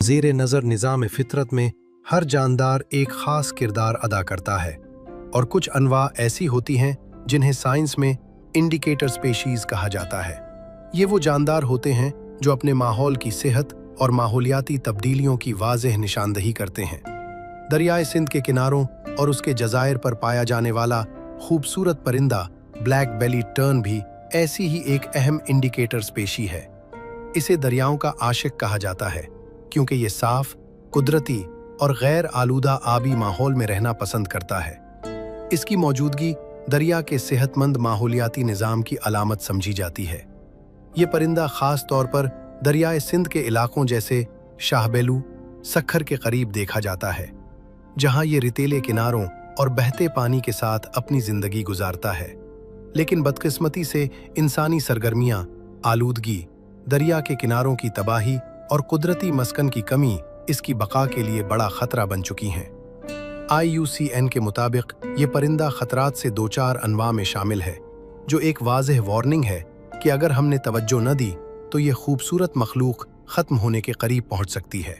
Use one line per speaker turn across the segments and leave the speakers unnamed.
ज़ेर नज़र निज़ाम फितरत में हर जानदार एक ख़ास किरदार अदा करता है और कुछ अनवा ऐसी होती हैं जिन्हें साइंस में इंडिकेटर स्पीशीज़ कहा जाता है। ये वो जानदार होते हैं जो अपने माहौल की सेहत और माहौलियाती तब्दीलियों की वाज़ेह निशानदही करते हैं। दरियाए सिंध के किनारों और उसके जज़ायर पर पाया जाने वाला खूबसूरत परिंदा ब्लैक बेली टर्न भी ऐसी ही एक अहम इंडिकेटर स्पीशी है। इसे दरियाओं का आशिक कहा जाता है क्योंकि ये साफ, कुदरती और गैर आलूदा आबी माहौल में रहना पसंद करता है। इसकी मौजूदगी दरिया के सेहतमंद माहौलियाती निज़ाम की अलामत समझी जाती है। ये परिंदा ख़ास तौर पर दरियाए सिंध के इलाकों जैसे शाहबेलू, सखर के करीब देखा जाता है, जहाँ ये रितेले किनारों और बहते पानी के साथ अपनी ज़िंदगी गुजारता है। लेकिन बदकिस्मती से इंसानी सरगर्मियाँ, आलूदगी, दरिया के किनारों की तबाही और कुदरती मस्कन की कमी इसकी बका के लिए बड़ा खतरा बन चुकी हैं। IUCN के मुताबिक ये परिंदा खतरात से 2-4 अनवा में शामिल है, जो एक वाज़ेह वार्निंग है कि अगर हमने तवज्जो न दी तो ये खूबसूरत मखलूक ख़त्म होने के करीब पहुँच सकती है।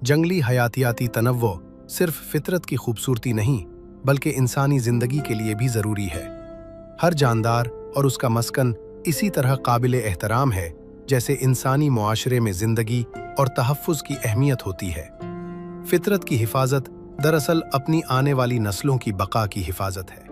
जंगली हयातियाती तनव्वो सिर्फ फितरत की खूबसूरती नहीं बल्कि इंसानी ज़िंदगी के लिए भी ज़रूरी है। हर जानदार और उसका मस्कन इसी तरह काबिल एहतराम है जैसे इंसानी मुआशरे में ज़िंदगी और तहफ़्फ़ुज़ की अहमियत होती है। फितरत की हिफाजत दरअसल अपनी आने वाली नस्लों की बका की हिफाजत है।